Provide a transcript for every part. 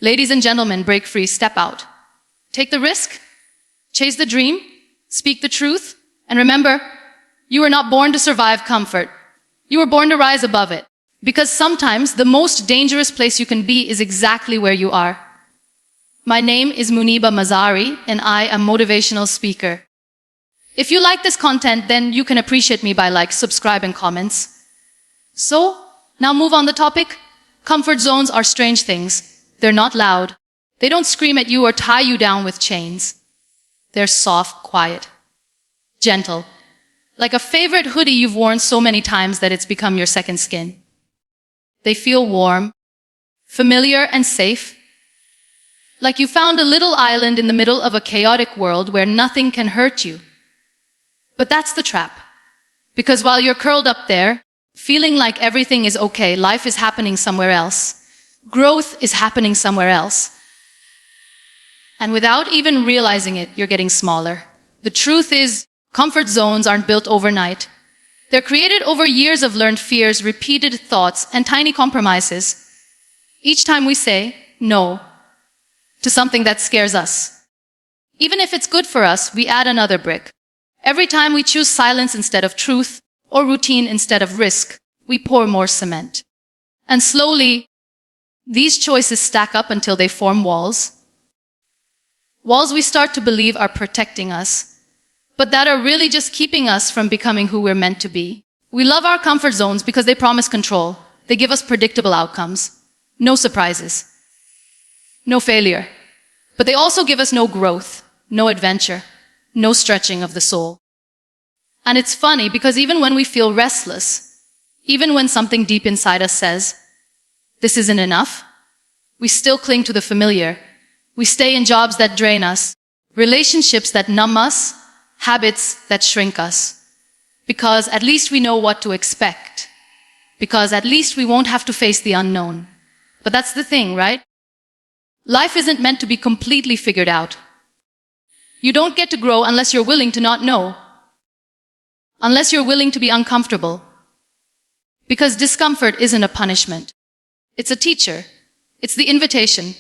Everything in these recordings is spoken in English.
Ladies and gentlemen, break free, step out. Take the risk, chase the dream, speak the truth, and remember, you were not born to survive comfort. You were born to rise above it. Because sometimes the most dangerous place you can be is exactly where you are. My name is Muniba Mazari, and I am a motivational speaker. If you like this content, then you can appreciate me by subscribe and comments. So, now move on the topic. Comfort zones are strange things. They're not loud. They don't scream at you or tie you down with chains. They're soft, quiet, gentle. Like a favorite hoodie you've worn so many times that it's become your second skin. They feel warm, familiar, and safe. Like you found a little island in the middle of a chaotic world where nothing can hurt you. But that's the trap. Because while you're curled up there, feeling like everything is okay, life is happening somewhere else. Growth is happening somewhere else. And without even realizing it, you're getting smaller. The truth is, comfort zones aren't built overnight. They're created over years of learned fears, repeated thoughts, and tiny compromises. Each time we say no to something that scares us. Even if it's good for us, we add another brick. Every time we choose silence instead of truth, or routine instead of risk, we pour more cement. And slowly, these choices stack up until they form walls. Walls we start to believe are protecting us, but that are really just keeping us from becoming who we're meant to be. We love our comfort zones because they promise control. They give us predictable outcomes. No surprises. No failure. But they also give us no growth, no adventure, no stretching of the soul. And it's funny because even when we feel restless, even when something deep inside us says, this isn't enough, we still cling to the familiar. We stay in jobs that drain us, relationships that numb us, habits that shrink us. Because at least we know what to expect. Because at least we won't have to face the unknown. But that's the thing, right? Life isn't meant to be completely figured out. You don't get to grow unless you're willing to not know. Unless you're willing to be uncomfortable. Because discomfort isn't a punishment. It's a teacher. It's the invitation.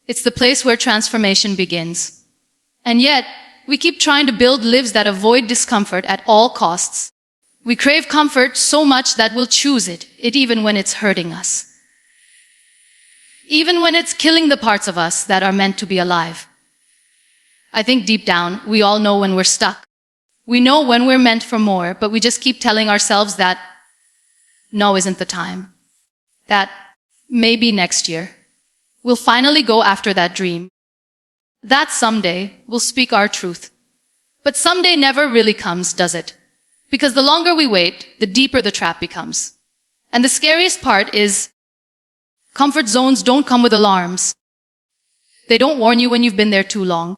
It's the place where transformation begins. And yet, we keep trying to build lives that avoid discomfort at all costs. We crave comfort so much that we'll choose it even when it's hurting us. Even when it's killing the parts of us that are meant to be alive. I think deep down, we all know when we're stuck. We know when we're meant for more, but we just keep telling ourselves that no isn't the time. That maybe next year. We'll finally go after that dream. That someday we'll speak our truth. But someday never really comes, does it? Because the longer we wait, the deeper the trap becomes. And the scariest part is, comfort zones don't come with alarms. They don't warn you when you've been there too long.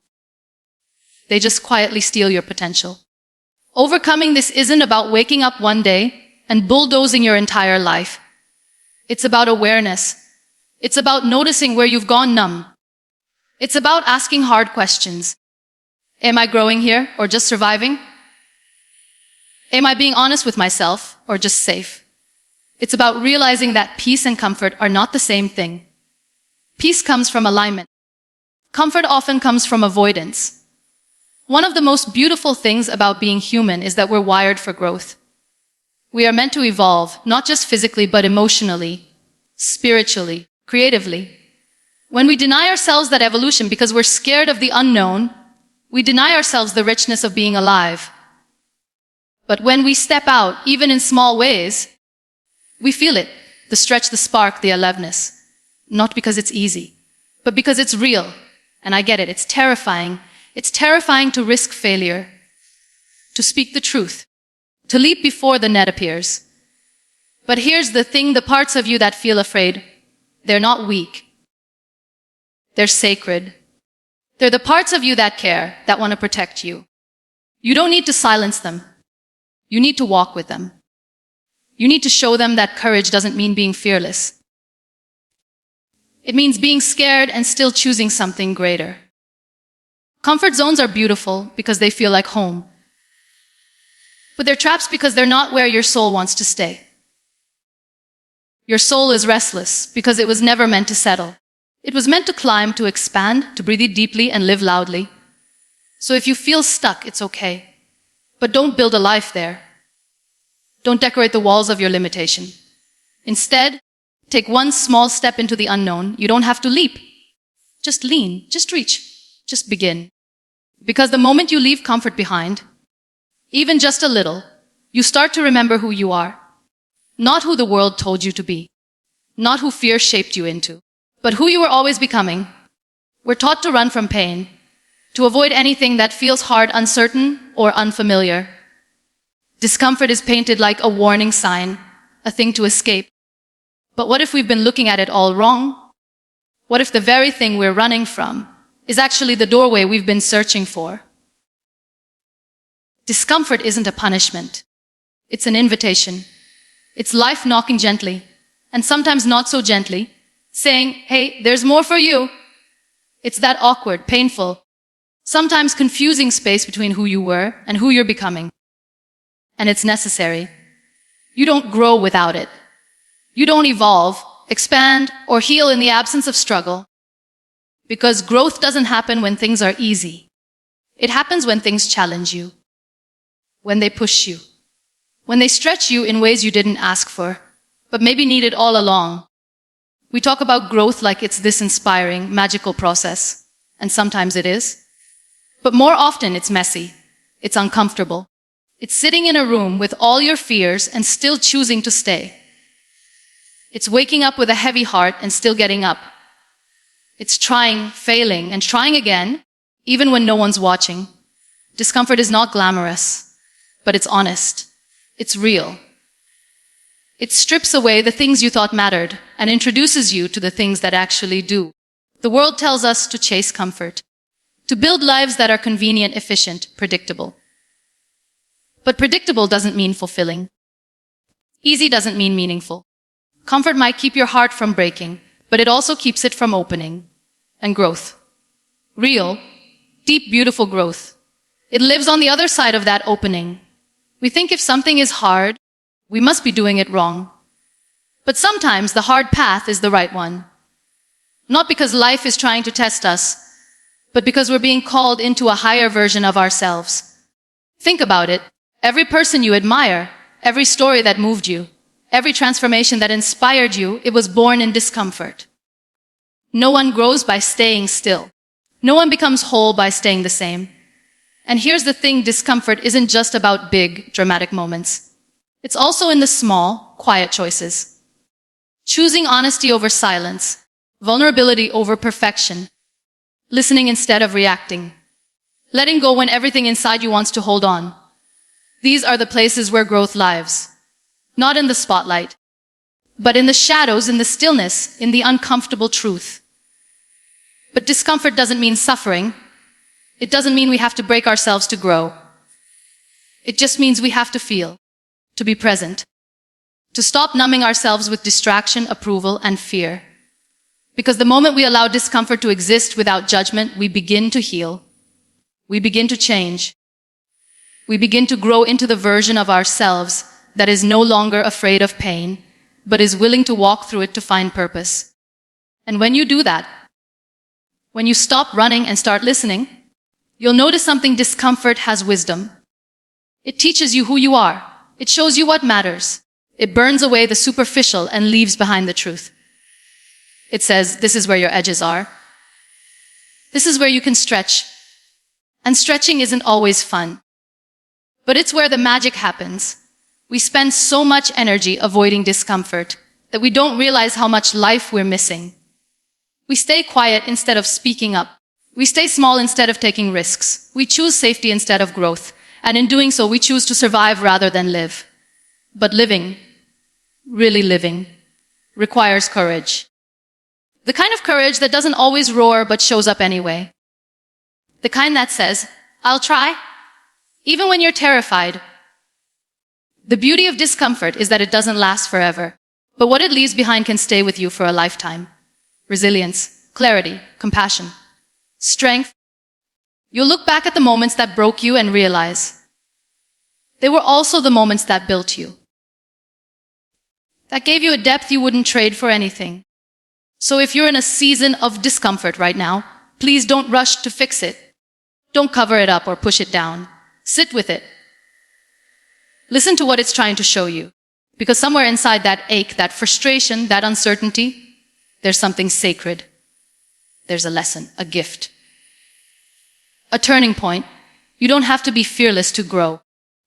They just quietly steal your potential. Overcoming this isn't about waking up one day and bulldozing your entire life. It's about awareness. It's about noticing where you've gone numb. It's about asking hard questions. Am I growing here or just surviving? Am I being honest with myself or just safe? It's about realizing that peace and comfort are not the same thing. Peace comes from alignment. Comfort often comes from avoidance. One of the most beautiful things about being human is that we're wired for growth. We are meant to evolve, not just physically, but emotionally, spiritually, creatively. When we deny ourselves that evolution because we're scared of the unknown, we deny ourselves the richness of being alive. But when we step out, even in small ways, we feel it, the stretch, the spark, the aliveness. Not because it's easy, but because it's real. And I get it, it's terrifying. It's terrifying to risk failure, to speak the truth, to leap before the net appears. But here's the thing, the parts of you that feel afraid, they're not weak. They're sacred. They're the parts of you that care, that want to protect you. You don't need to silence them. You need to walk with them. You need to show them that courage doesn't mean being fearless. It means being scared and still choosing something greater. Comfort zones are beautiful because they feel like home. But they're traps because they're not where your soul wants to stay. Your soul is restless because it was never meant to settle. It was meant to climb, to expand, to breathe deeply and live loudly. So if you feel stuck, it's okay. But don't build a life there. Don't decorate the walls of your limitation. Instead, take one small step into the unknown. You don't have to leap. Just lean, just reach, just begin. Because the moment you leave comfort behind, even just a little, you start to remember who you are. Not who the world told you to be. Not who fear shaped you into. But who you were always becoming. We're taught to run from pain, to avoid anything that feels hard, uncertain, or unfamiliar. Discomfort is painted like a warning sign, a thing to escape. But what if we've been looking at it all wrong? What if the very thing we're running from is actually the doorway we've been searching for? Discomfort isn't a punishment. It's an invitation. It's life knocking gently, and sometimes not so gently, saying, hey, there's more for you. It's that awkward, painful, sometimes confusing space between who you were and who you're becoming. And it's necessary. You don't grow without it. You don't evolve, expand, or heal in the absence of struggle. Because growth doesn't happen when things are easy. It happens when things challenge you. When they push you. When they stretch you in ways you didn't ask for, but maybe needed all along. We talk about growth like it's this inspiring, magical process. And sometimes it is. But more often it's messy. It's uncomfortable. It's sitting in a room with all your fears and still choosing to stay. It's waking up with a heavy heart and still getting up. It's trying, failing, and trying again, even when no one's watching. Discomfort is not glamorous, but it's honest. It's real. It strips away the things you thought mattered and introduces you to the things that actually do. The world tells us to chase comfort, to build lives that are convenient, efficient, predictable. But predictable doesn't mean fulfilling. Easy doesn't mean meaningful. Comfort might keep your heart from breaking, but it also keeps it from opening. And growth. Real, deep, beautiful growth. It lives on the other side of that opening. We think if something is hard, we must be doing it wrong. But sometimes the hard path is the right one. Not because life is trying to test us, but because we're being called into a higher version of ourselves. Think about it. Every person you admire, every story that moved you, every transformation that inspired you, it was born in discomfort. No one grows by staying still. No one becomes whole by staying the same. And here's the thing, discomfort isn't just about big, dramatic moments. It's also in the small, quiet choices. Choosing honesty over silence, vulnerability over perfection, listening instead of reacting, letting go when everything inside you wants to hold on. These are the places where growth lives. Not in the spotlight, but in the shadows, in the stillness, in the uncomfortable truth. But discomfort doesn't mean suffering. It doesn't mean we have to break ourselves to grow. It just means we have to feel, to be present, to stop numbing ourselves with distraction, approval, and fear. Because the moment we allow discomfort to exist without judgment, we begin to heal. We begin to change. We begin to grow into the version of ourselves that is no longer afraid of pain, but is willing to walk through it to find purpose. And when you do that, when you stop running and start listening, you'll notice something. Discomfort has wisdom. It teaches you who you are. It shows you what matters. It burns away the superficial and leaves behind the truth. It says, this is where your edges are. This is where you can stretch. And stretching isn't always fun. But it's where the magic happens. We spend so much energy avoiding discomfort that we don't realize how much life we're missing. We stay quiet instead of speaking up. We stay small instead of taking risks. We choose safety instead of growth. And in doing so, we choose to survive rather than live. But living, really living, requires courage. The kind of courage that doesn't always roar but shows up anyway. The kind that says, I'll try, even when you're terrified. The beauty of discomfort is that it doesn't last forever, but what it leaves behind can stay with you for a lifetime. Resilience, clarity, compassion, strength. You'll look back at the moments that broke you and realize they were also the moments that built you. That gave you a depth you wouldn't trade for anything. So if you're in a season of discomfort right now, please don't rush to fix it. Don't cover it up or push it down. Sit with it. Listen to what it's trying to show you. Because somewhere inside that ache, that frustration, that uncertainty, there's something sacred. There's a lesson, a gift. A turning point. You don't have to be fearless to grow.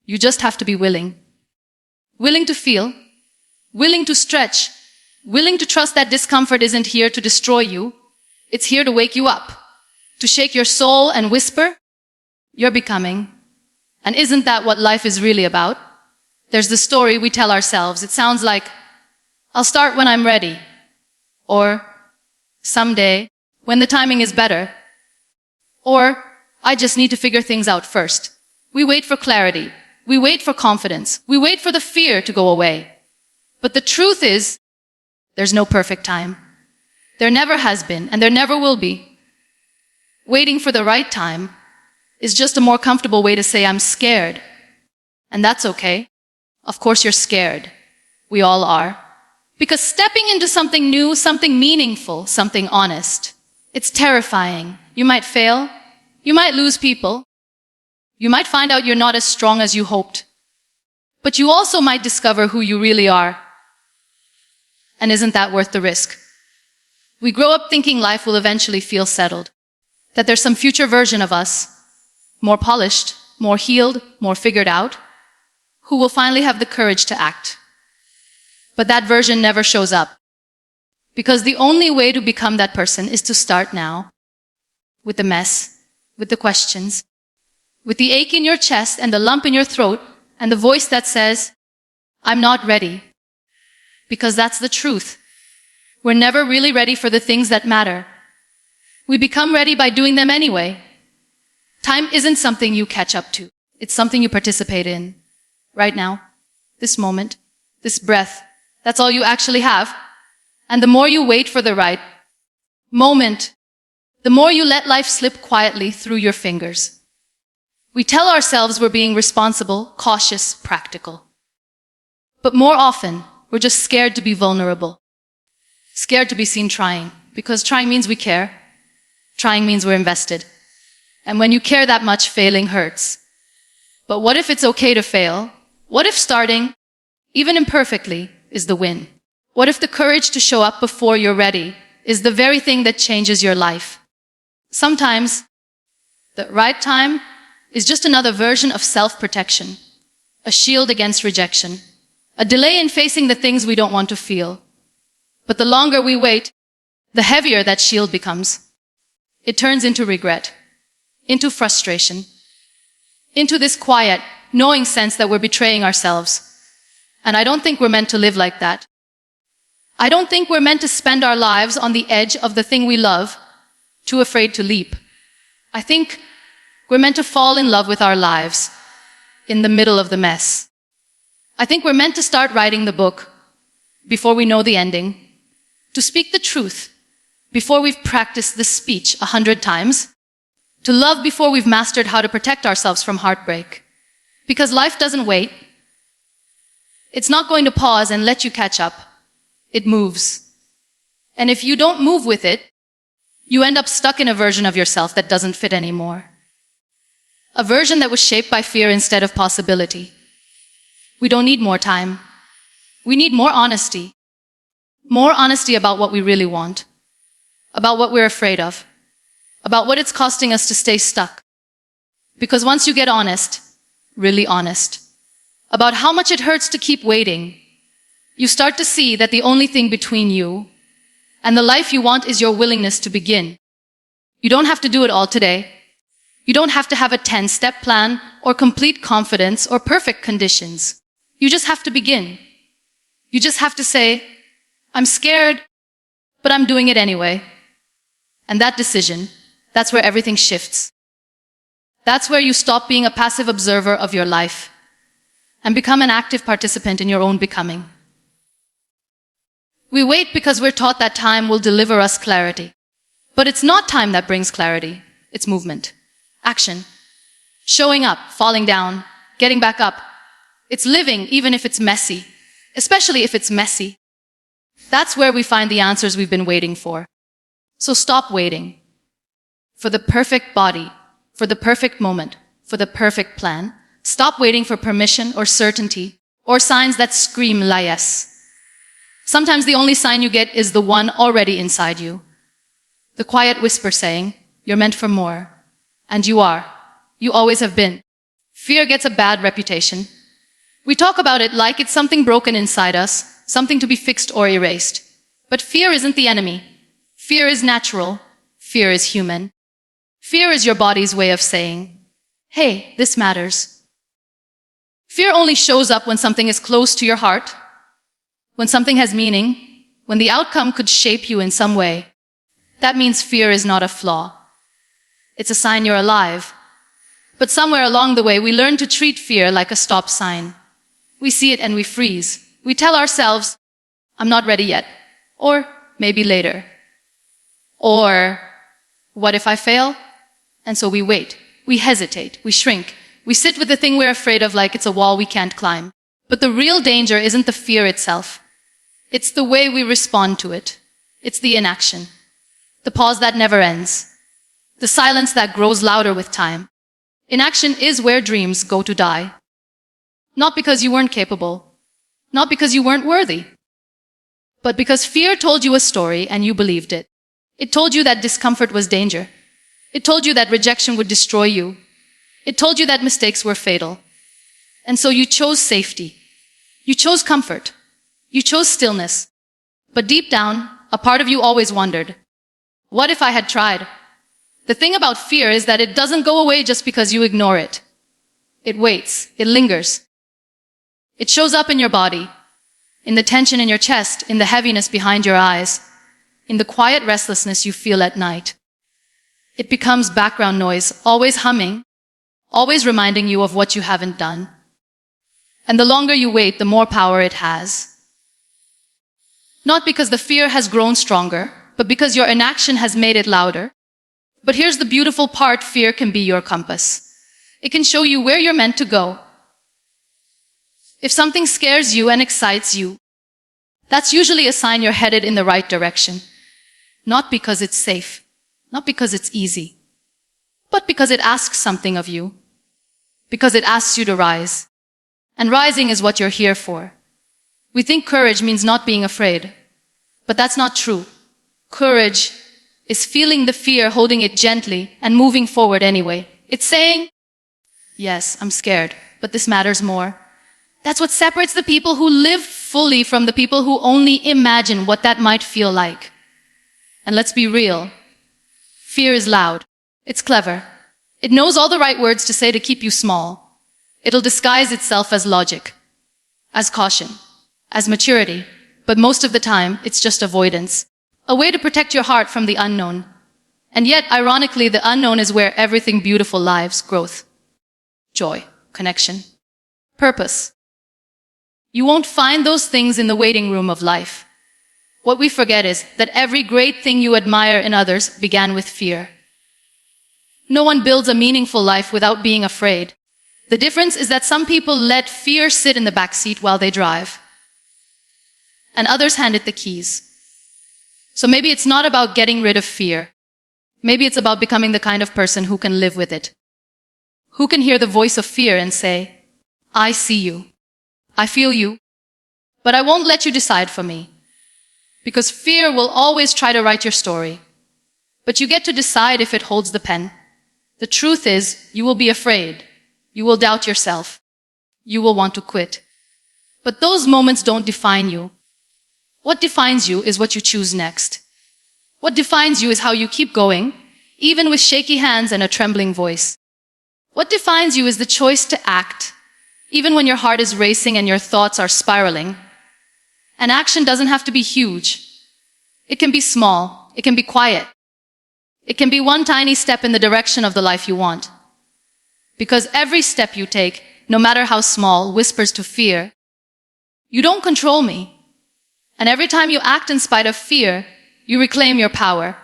You just have to be willing. Willing to feel. Willing to stretch. Willing to trust that discomfort isn't here to destroy you. It's here to wake you up. To shake your soul and whisper, you're becoming. And isn't that what life is really about? There's the story we tell ourselves. It sounds like, I'll start when I'm ready. Or, someday, when the timing is better. Or, I just need to figure things out first. We wait for clarity. We wait for confidence. We wait for the fear to go away. But the truth is, there's no perfect time. There never has been, and there never will be. Waiting for the right time is just a more comfortable way to say I'm scared. And that's okay. Of course you're scared. We all are. Because stepping into something new, something meaningful, something honest, it's terrifying. You might fail. You might lose people. You might find out you're not as strong as you hoped. But you also might discover who you really are. And isn't that worth the risk? We grow up thinking life will eventually feel settled. That there's some future version of us, more polished, more healed, more figured out, who will finally have the courage to act. But that version never shows up. Because the only way to become that person is to start now. With the mess, with the questions, with the ache in your chest and the lump in your throat and the voice that says, I'm not ready. Because that's the truth. We're never really ready for the things that matter. We become ready by doing them anyway. Time isn't something you catch up to. It's something you participate in. Right now. This moment. This breath. That's all you actually have. And the more you wait for the right moment, the more you let life slip quietly through your fingers. We tell ourselves we're being responsible, cautious, practical. But more often, we're just scared to be vulnerable. Scared to be seen trying. Because trying means we care. Trying means we're invested. And when you care that much, failing hurts. But what if it's okay to fail? What if starting, even imperfectly, is the win? What if the courage to show up before you're ready is the very thing that changes your life? Sometimes, the right time is just another version of self-protection, a shield against rejection, a delay in facing the things we don't want to feel. But the longer we wait, the heavier that shield becomes. It turns into regret, into frustration, into this quiet, knowing sense that we're betraying ourselves. And I don't think we're meant to live like that. I don't think we're meant to spend our lives on the edge of the thing we love, too afraid to leap. I think we're meant to fall in love with our lives in the middle of the mess. I think we're meant to start writing the book before we know the ending, to speak the truth before we've practiced the speech 100 times, to love before we've mastered how to protect ourselves from heartbreak. Because life doesn't wait. It's not going to pause and let you catch up. It moves. And if you don't move with it, you end up stuck in a version of yourself that doesn't fit anymore. A version that was shaped by fear instead of possibility. We don't need more time. We need more honesty. More honesty about what we really want. About what we're afraid of. About what it's costing us to stay stuck. Because once you get honest, really honest, about how much it hurts to keep waiting, you start to see that the only thing between you and the life you want is your willingness to begin. You don't have to do it all today. You don't have to have a 10-step plan or complete confidence or perfect conditions. You just have to begin. You just have to say, I'm scared, but I'm doing it anyway. And that decision, that's where everything shifts. That's where you stop being a passive observer of your life and become an active participant in your own becoming. We wait because we're taught that time will deliver us clarity. But it's not time that brings clarity. It's movement. Action. Showing up, falling down, getting back up. It's living even if it's messy. Especially if it's messy. That's where we find the answers we've been waiting for. So stop waiting for the perfect body, for the perfect moment, for the perfect plan. Stop waiting for permission or certainty or signs that scream la yes. Sometimes the only sign you get is the one already inside you. The quiet whisper saying, you're meant for more. And you are. You always have been. Fear gets a bad reputation. We talk about it like it's something broken inside us, something to be fixed or erased. But fear isn't the enemy. Fear is natural. Fear is human. Fear is your body's way of saying, hey, this matters. Fear only shows up when something is close to your heart, when something has meaning, when the outcome could shape you in some way. That means fear is not a flaw. It's a sign you're alive. But somewhere along the way, we learn to treat fear like a stop sign. We see it and we freeze. We tell ourselves, I'm not ready yet. Or maybe later. Or, what if I fail? And so we wait. We hesitate. We shrink. We sit with the thing we're afraid of like it's a wall we can't climb. But the real danger isn't the fear itself. It's the way we respond to it. It's the inaction. The pause that never ends. The silence that grows louder with time. Inaction is where dreams go to die. Not because you weren't capable. Not because you weren't worthy. But because fear told you a story and you believed it. It told you that discomfort was danger. It told you that rejection would destroy you. It told you that mistakes were fatal. And so you chose safety. You chose comfort. You chose stillness. But deep down, a part of you always wondered, what if I had tried? The thing about fear is that it doesn't go away just because you ignore it. It waits. It lingers. It shows up in your body, in the tension in your chest, in the heaviness behind your eyes, in the quiet restlessness you feel at night. It becomes background noise, always humming, always reminding you of what you haven't done. And the longer you wait, the more power it has. Not because the fear has grown stronger, but because your inaction has made it louder. But here's the beautiful part, fear can be your compass. It can show you where you're meant to go. If something scares you and excites you, that's usually a sign you're headed in the right direction. Not because it's safe, not because it's easy, but because it asks something of you. Because it asks you to rise. And rising is what you're here for. We think courage means not being afraid, but that's not true. Courage is feeling the fear, holding it gently, and moving forward anyway. It's saying, yes, I'm scared, but this matters more. That's what separates the people who live fully from the people who only imagine what that might feel like. And let's be real. Fear is loud. It's clever. It knows all the right words to say to keep you small. It'll disguise itself as logic, as caution, as maturity, but most of the time, it's just avoidance. A way to protect your heart from the unknown. And yet, ironically, the unknown is where everything beautiful lives, growth, joy, connection, purpose. You won't find those things in the waiting room of life. What we forget is that every great thing you admire in others began with fear. No one builds a meaningful life without being afraid. The difference is that some people let fear sit in the back seat while they drive, and others hand it the keys. So maybe it's not about getting rid of fear. Maybe it's about becoming the kind of person who can live with it. Who can hear the voice of fear and say, I see you. I feel you. But I won't let you decide for me. Because fear will always try to write your story. But you get to decide if it holds the pen. The truth is, you will be afraid. You will doubt yourself. You will want to quit. But those moments don't define you. What defines you is what you choose next. What defines you is how you keep going, even with shaky hands and a trembling voice. What defines you is the choice to act, even when your heart is racing and your thoughts are spiraling. And action doesn't have to be huge. It can be small. It can be quiet. It can be one tiny step in the direction of the life you want. Because every step you take, no matter how small, whispers to fear, you don't control me. And every time you act in spite of fear, you reclaim your power.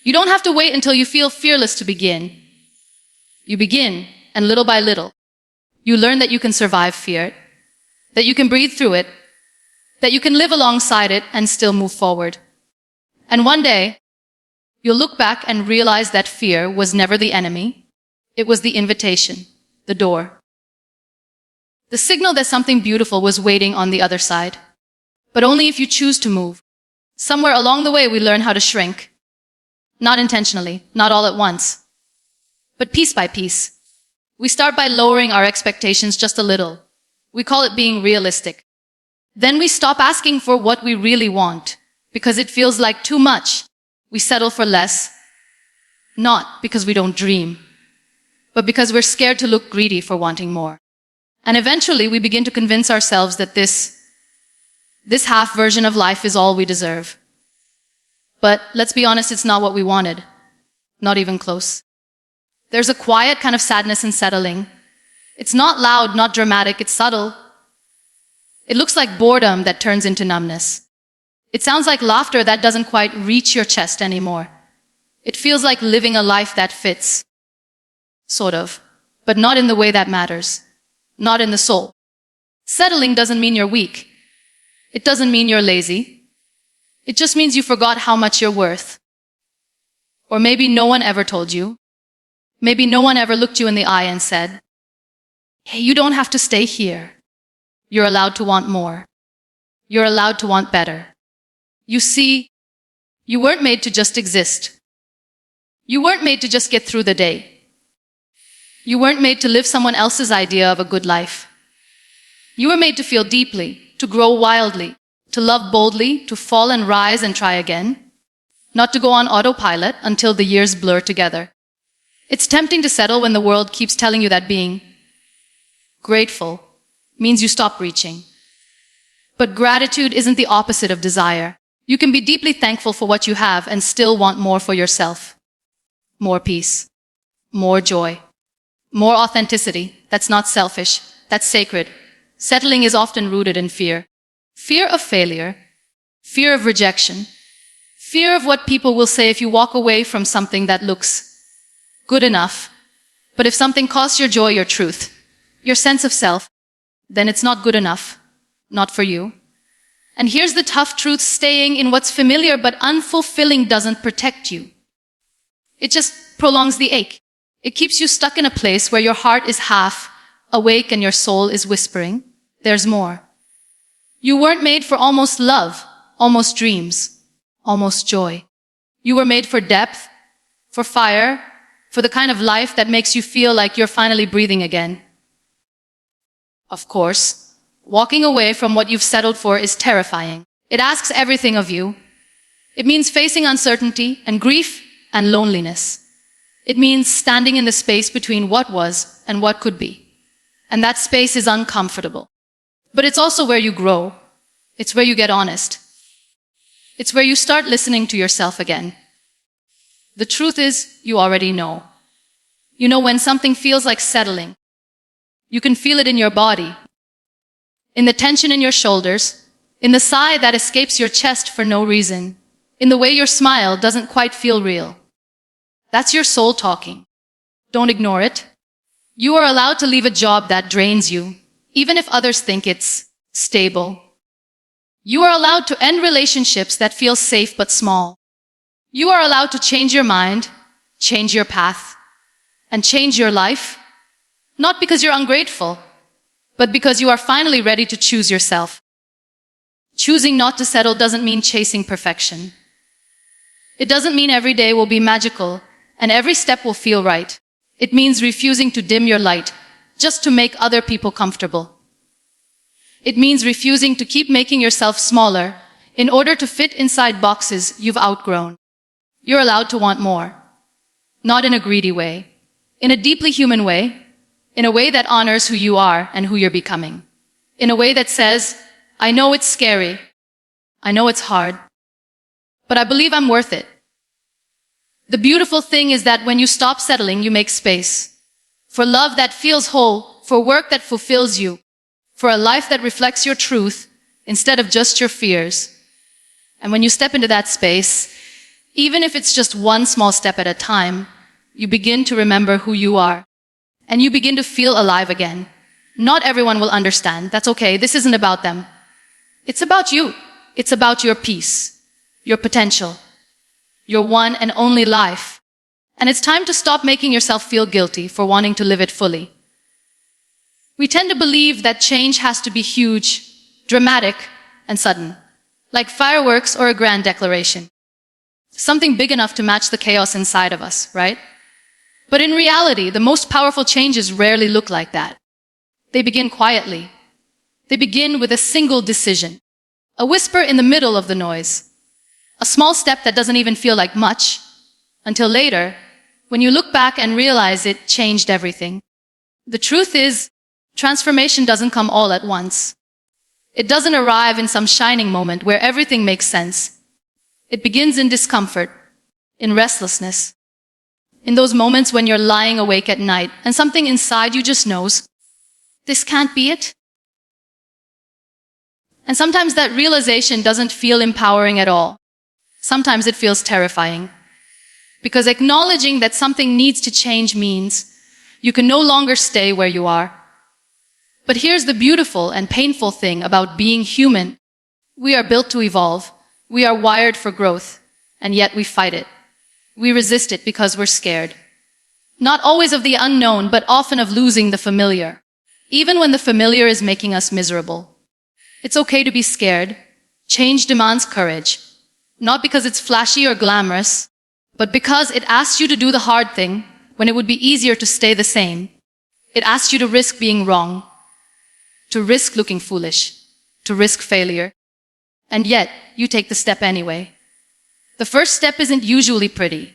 You don't have to wait until you feel fearless to begin. You begin, and little by little, you learn that you can survive fear, that you can breathe through it, that you can live alongside it and still move forward. And one day, you'll look back and realize that fear was never the enemy. It was the invitation, the door. The signal that something beautiful was waiting on the other side. But only if you choose to move. Somewhere along the way, we learn how to shrink. Not intentionally, not all at once, but piece by piece. We start by lowering our expectations just a little. We call it being realistic. Then we stop asking for what we really want, because it feels like too much. We settle for less, not because we don't dream, but because we're scared to look greedy for wanting more. And eventually we begin to convince ourselves that this half version of life is all we deserve. But let's be honest, it's not what we wanted. Not even close. There's a quiet kind of sadness in settling. It's not loud, not dramatic, it's subtle. It looks like boredom that turns into numbness. It sounds like laughter that doesn't quite reach your chest anymore. It feels like living a life that fits. Sort of. But not in the way that matters. Not in the soul. Settling doesn't mean you're weak. It doesn't mean you're lazy. It just means you forgot how much you're worth. Or maybe no one ever told you. Maybe no one ever looked you in the eye and said, hey, you don't have to stay here. You're allowed to want more. You're allowed to want better. You see, you weren't made to just exist. You weren't made to just get through the day. You weren't made to live someone else's idea of a good life. You were made to feel deeply, to grow wildly, to love boldly, to fall and rise and try again. Not to go on autopilot until the years blur together. It's tempting to settle when the world keeps telling you that being grateful means you stop reaching. But gratitude isn't the opposite of desire. You can be deeply thankful for what you have and still want more for yourself. More peace. More joy. More authenticity. That's not selfish. That's sacred. Settling is often rooted in fear. Fear of failure. Fear of rejection. Fear of what people will say if you walk away from something that looks good enough. But if something costs your joy, your truth, your sense of self, then it's not good enough. Not for you. And here's the tough truth, staying in what's familiar but unfulfilling doesn't protect you. It just prolongs the ache. It keeps you stuck in a place where your heart is half awake and your soul is whispering, there's more. You weren't made for almost love, almost dreams, almost joy. You were made for depth, for fire, for the kind of life that makes you feel like you're finally breathing again. Of course, walking away from what you've settled for is terrifying. It asks everything of you. It means facing uncertainty and grief and loneliness. It means standing in the space between what was and what could be. And that space is uncomfortable. But it's also where you grow. It's where you get honest. It's where you start listening to yourself again. The truth is, you already know. You know when something feels like settling. You can feel it in your body, in the tension in your shoulders, in the sigh that escapes your chest for no reason, in the way your smile doesn't quite feel real. That's your soul talking. Don't ignore it. You are allowed to leave a job that drains you, even if others think it's stable. You are allowed to end relationships that feel safe but small. You are allowed to change your mind, change your path, and change your life, not because you're ungrateful, but because you are finally ready to choose yourself. Choosing not to settle doesn't mean chasing perfection. It doesn't mean every day will be magical and every step will feel right. It means refusing to dim your light just to make other people comfortable. It means refusing to keep making yourself smaller in order to fit inside boxes you've outgrown. You're allowed to want more. Not in a greedy way. In a deeply human way. In a way that honors who you are and who you're becoming. In a way that says, I know it's scary. I know it's hard. But I believe I'm worth it. The beautiful thing is that when you stop settling, you make space. For love that feels whole. For work that fulfills you. For a life that reflects your truth instead of just your fears. And when you step into that space, even if it's just one small step at a time, you begin to remember who you are. And you begin to feel alive again. Not everyone will understand. That's okay. This isn't about them. It's about you. It's about your peace, your potential, your one and only life. And it's time to stop making yourself feel guilty for wanting to live it fully. We tend to believe that change has to be huge, dramatic, and sudden, like fireworks or a grand declaration. Something big enough to match the chaos inside of us, right? But in reality, the most powerful changes rarely look like that. They begin quietly. They begin with a single decision, a whisper in the middle of the noise, a small step that doesn't even feel like much, until later, when you look back and realize it changed everything. The truth is, transformation doesn't come all at once. It doesn't arrive in some shining moment where everything makes sense. It begins in discomfort, in restlessness, in those moments when you're lying awake at night and something inside you just knows, this can't be it. And sometimes that realization doesn't feel empowering at all. Sometimes it feels terrifying. Because acknowledging that something needs to change means you can no longer stay where you are. But here's the beautiful and painful thing about being human. We are built to evolve. We are wired for growth, and yet we fight it. We resist it because we're scared. Not always of the unknown, but often of losing the familiar, even when the familiar is making us miserable. It's okay to be scared. Change demands courage, not because it's flashy or glamorous, but because it asks you to do the hard thing when it would be easier to stay the same. It asks you to risk being wrong, to risk looking foolish, to risk failure. And yet, you take the step anyway. The first step isn't usually pretty.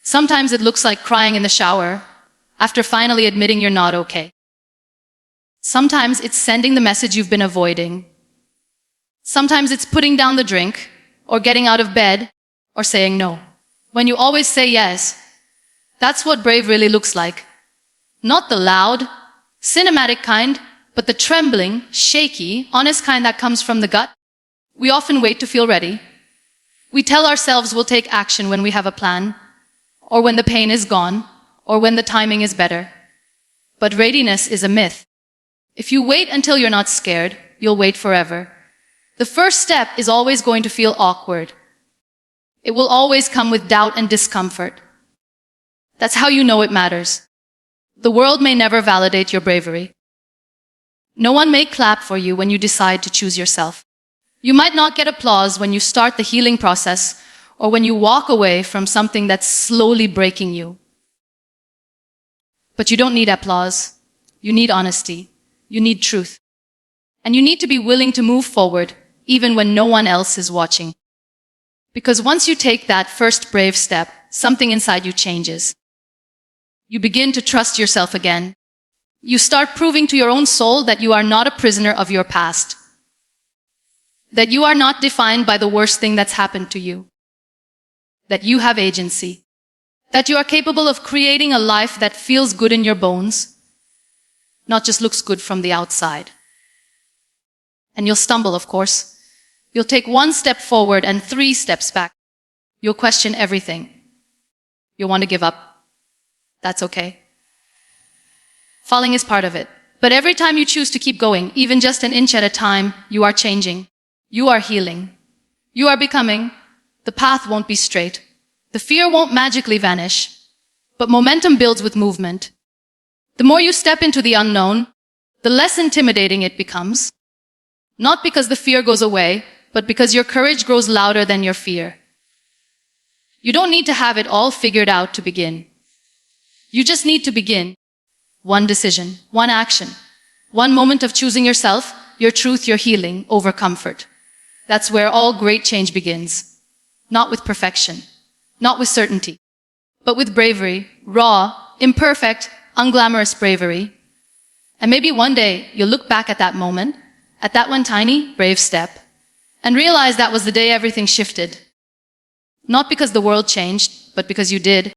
Sometimes it looks like crying in the shower after finally admitting you're not okay. Sometimes it's sending the message you've been avoiding. Sometimes it's putting down the drink, or getting out of bed, or saying no. When you always say yes, that's what brave really looks like. Not the loud, cinematic kind, but the trembling, shaky, honest kind that comes from the gut. We often wait to feel ready. We tell ourselves we'll take action when we have a plan, or when the pain is gone, or when the timing is better. But readiness is a myth. If you wait until you're not scared, you'll wait forever. The first step is always going to feel awkward. It will always come with doubt and discomfort. That's how you know it matters. The world may never validate your bravery. No one may clap for you when you decide to choose yourself. You might not get applause when you start the healing process or when you walk away from something that's slowly breaking you. But you don't need applause. You need honesty. You need truth. And you need to be willing to move forward even when no one else is watching. Because once you take that first brave step, something inside you changes. You begin to trust yourself again. You start proving to your own soul that you are not a prisoner of your past. That you are not defined by the worst thing that's happened to you. That you have agency. That you are capable of creating a life that feels good in your bones, not just looks good from the outside. And you'll stumble, of course. You'll take one step forward and 3 steps back. You'll question everything. You'll want to give up. That's okay. Falling is part of it. But every time you choose to keep going, even just an inch at a time, you are changing. You are healing. You are becoming. The path won't be straight. The fear won't magically vanish. But momentum builds with movement. The more you step into the unknown, the less intimidating it becomes. Not because the fear goes away, but because your courage grows louder than your fear. You don't need to have it all figured out to begin. You just need to begin. One decision, one action, one moment of choosing yourself, your truth, your healing over comfort. That's where all great change begins. Not with perfection, not with certainty, but with bravery, raw, imperfect, unglamorous bravery. And maybe one day you'll look back at that moment, at that one tiny, brave step, and realize that was the day everything shifted. Not because the world changed, but because you did.